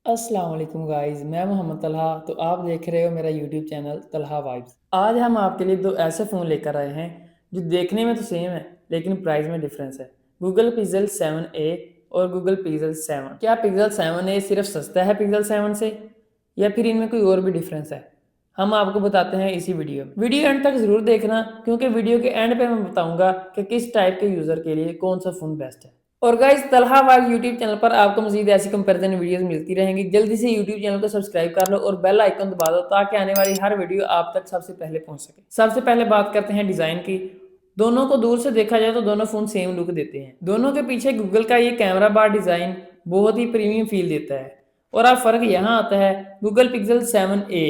अस्सलाम वालेकुम गाइस, मैं मोहम्मद तलहा। तो आप देख रहे हो मेरा यूट्यूब चैनल तलहा वाइब्स। आज हम आपके लिए दो ऐसे फ़ोन लेकर आए हैं जो देखने में तो सेम है लेकिन प्राइस में डिफरेंस है। गूगल पिक्सल 7a और गूगल पिक्सल 7। क्या पिक्सल 7a सिर्फ सस्ता है पिक्सल 7 से, या फिर इनमें कोई और भी डिफरेंस है? हम आपको बताते हैं इसी वीडियो एंड तक ज़रूर देखना, क्योंकि वीडियो के एंड पे मैं बताऊंगा कि किस टाइप के यूज़र के लिए कौन सा फ़ोन बेस्ट है। और guys, Talha vibe YouTube channel पर आपको मजीद ऐसी कंपैरिजन वीडियोस मिलती रहेंगी। जल्दी से यूट्यूब चैनल को सब्सक्राइब कर लो और बेल आइकन दबा दो ताकि आने वाली हर वीडियो आप तक सबसे पहले पहुंच सके। सबसे पहले बात करते हैं डिज़ाइन की। दोनों को दूर से देखा जाए तो दोनों फ़ोन सेम लुक देते हैं। दोनों के पीछे गूगल का ये कैमरा बार डिज़ाइन बहुत ही प्रीमियम फील देता है। और अब फ़र्क यहाँ आता है, Google pixel 7a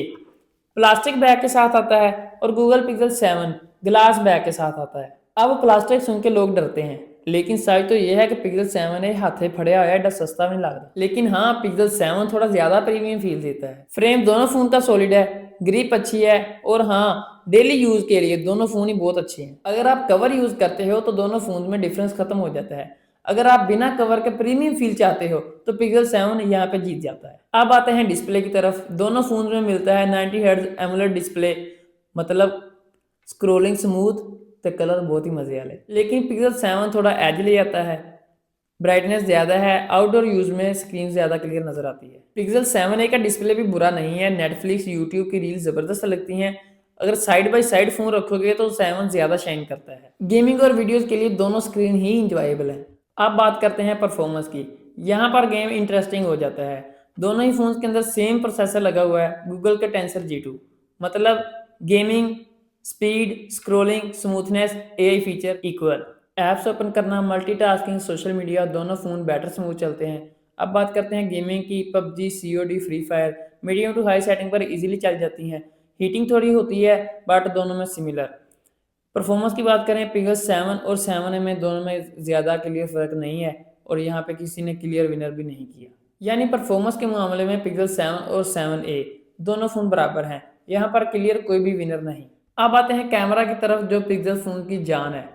plastic bag के साथ आता है और गूगल पिक्सल 7 ग्लास बैग के साथ आता है। अब प्लास्टिक सुन के लोग डरते हैं, लेकिन सच तो यह है कि पिक्सल 7 हाथे फड़िया होया एडा सस्ता भी नहीं लगता। लेकिन हाँ, पिक्सल 7 थोड़ा ज्यादा प्रीमियम फील देता है। फ्रेम दोनों फोन का सॉलिड है, ग्रिप अच्छी है और हाँ, डेली यूज के लिए दोनों फोन ही बहुत अच्छे हैं। अगर आप कवर यूज करते हो तो दोनों फोन में डिफरेंस खत्म हो जाता है। अगर आप बिना कवर के प्रीमियम फील चाहते हो तो पिक्सल 7 यहाँ पे जीत जाता है। अब आते हैं डिस्प्ले की तरफ। दोनों फोन में मिलता है 90 हर्ट्ज एमोलेड डिस्प्ले, मतलब स्क्रोलिंग स्मूथ तो कलर बहुत ही मजे वाले। लेकिन पिक्सल 7 थोड़ा एज ले आता है, ब्राइटनेस ज़्यादा है, आउटडोर यूज में स्क्रीन ज़्यादा क्लियर नजर आती है। पिक्सल 7a का डिस्प्ले भी बुरा नहीं है, नेटफ्लिक्स यूट्यूब की रील ज़बरदस्त लगती हैं। अगर साइड बाय साइड फ़ोन रखोगे तो 7 ज़्यादा शाइन करता है। गेमिंग और वीडियोज़ के लिए दोनों स्क्रीन ही इंजॉयबल है। अब बात करते हैं परफॉर्मेंस की। यहाँ पर गेम इंटरेस्टिंग हो जाता है। दोनों ही फोन के अंदर सेम प्रोसेसर लगा हुआ है, गूगल का टेंसर G2। मतलब gaming speed, scrolling, smoothness, AI feature equal. Apps open करना, मल्टीटास्किंग, सोशल मीडिया, दोनों फ़ोन बेटर स्मूथ चलते हैं। अब बात करते हैं गेमिंग की। PUBG, COD, free fire medium to high setting पर इजीली चल जाती हैं। हीटिंग थोड़ी होती है बट दोनों में सिमिलर। परफॉर्मेंस की बात करें, पिक्सल 7 और 7 में दोनों में ज़्यादा क्लियर फ़र्क नहीं है और यहाँ पे किसी ने क्लियर विनर भी नहीं किया। यानी परफॉर्मेंस के मामले में पिक्सल 7 और 7a दोनों फ़ोन बराबर हैं, यहाँ पर क्लियर कोई भी विनर नहीं। अब आते हैं कैमरा की तरफ, जो पिक्सल फ़ोन की जान है।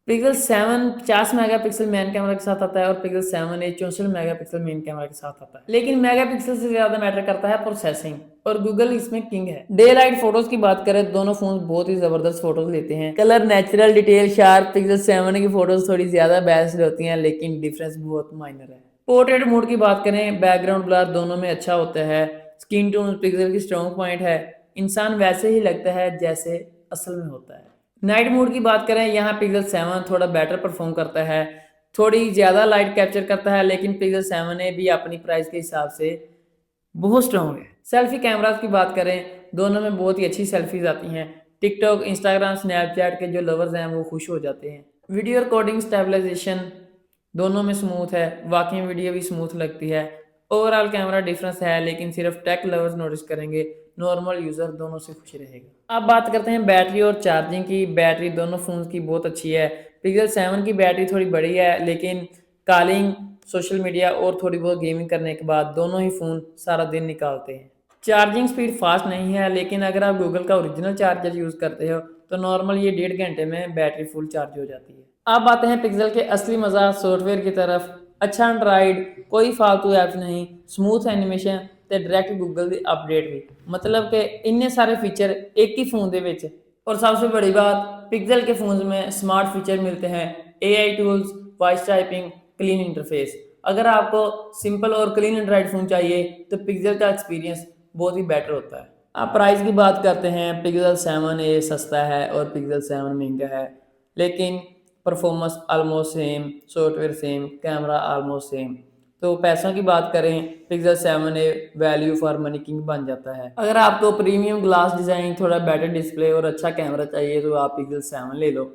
पिक्सल 7 50 मेगापिक्सल मेन कैमरा के साथ आता है और pixel 7a 64 megapixel main camera के साथ आता है। लेकिन मेगापिक्सल से ज्यादा मैटर करता है प्रोसेसिंग, और गूगल इसमें किंग है। डे लाइट फोटोज की बात करें, दोनों फोन बहुत ही जबरदस्त फोटोज लेते हैं। Colour, natural, detail, sharp. Pixel 7 की फोटोज थोड़ी ज्यादा बेस्ट होती हैं, लेकिन डिफरेंस बहुत माइनर है। पोर्ट्रेट मोड की बात करें, बैकग्राउंड ब्लर दोनों में अच्छा होता है। स्किन टोन पिक्सल की स्ट्रॉन्ग पॉइंट है, इंसान वैसे ही लगता है जैसे असल में होता है। नाइट मोड की बात करें, यहाँ पिक्सल 7 थोड़ा बेटर परफॉर्म करता है, थोड़ी ज़्यादा लाइट कैप्चर करता है, लेकिन पिक्सल 7a भी अपनी प्राइस के हिसाब से बहुत स्ट्रॉन्ग है। सेल्फी कैमरास की बात करें, दोनों में बहुत ही अच्छी सेल्फीज आती हैं। टिकटॉक, इंस्टाग्राम, स्नैपचैट के जो लवर्स हैं वो खुश हो जाते हैं। वीडियो रिकॉर्डिंग स्टेबलाइजेशन दोनों में स्मूथ है, वाकई वीडियो भी स्मूथ लगती है। ओवरऑल कैमरा डिफरेंस है, लेकिन सिर्फ टेक लवर्स नोटिस करेंगे, नॉर्मल यूज़र दोनों से खुश रहेगा। अब बात करते हैं बैटरी और चार्जिंग की। बैटरी दोनों फोन की बहुत अच्छी है। पिक्सल 7 की बैटरी थोड़ी बड़ी है, लेकिन कॉलिंग, सोशल मीडिया और थोड़ी बहुत गेमिंग करने के बाद दोनों ही फ़ोन सारा दिन निकालते हैं। चार्जिंग स्पीड फास्ट नहीं है, लेकिन अगर आप गूगल का ओरिजिनल चार्जर यूज़ करते हो तो नॉर्मल ये 1.5 घंटे में बैटरी फुल चार्ज हो जाती है। अब आते हैं पिक्सल के असली मज़ा सॉफ्टवेयर की तरफ। अच्छा एंड्राइड, कोई फालतू ऐप्स नहीं, स्मूथ एनिमेशन ते डायरेक्ट गूगल की अपडेट भी। मतलब कि इन्ने सारे फीचर एक ही फ़ोन दे विच। और सबसे बड़ी बात, पिक्सल के फ़ोन में स्मार्ट फीचर मिलते हैं, AI tools, voice typing, clean interface. अगर आपको सिंपल और क्लीन एंड्राइड फ़ोन चाहिए तो पिक्सल का एक्सपीरियंस बहुत ही बेटर होता है। अब प्राइस की बात करते हैं, पिक्सल 7a सस्ता है और पिक्सल 7 महंगा है, लेकिन performance almost same, software same, camera almost same. तो पैसों की बात करें, pixel 7a value for money king बन जाता है। अगर आपको प्रीमियम ग्लास डिज़ाइन, थोड़ा बेटर डिस्प्ले और अच्छा कैमरा चाहिए तो आप पिक्सल 7 ले लो।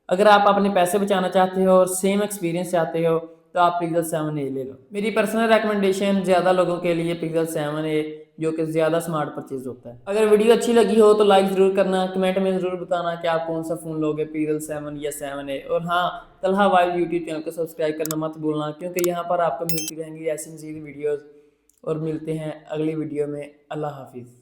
अगर आप अपने पैसे बचाना चाहते हो और सेम एक्सपीरियंस चाहते हो तो आप पिक्सल 7a ले लो। मेरी पर्सनल रिकमेंडेशन ज़्यादा लोगों के लिए पिक्सल 7a, जो कि ज़्यादा स्मार्ट परचेज होता है। अगर वीडियो अच्छी लगी हो तो लाइक ज़रूर करना, कमेंट में ज़रूर बताना कि आप कौन सा फ़ोन लोगे, पिक्सल 7 या 7a। और हाँ, तलहा वाइब यूट्यूब चैनल को सब्सक्राइब करना मत भूलना, क्योंकि यहाँ पर आपको मिलती रहेंगी ऐसी मज़ीद वीडियोज़। और मिलते हैं अगली वीडियो में। अल्लाह हाफिज़।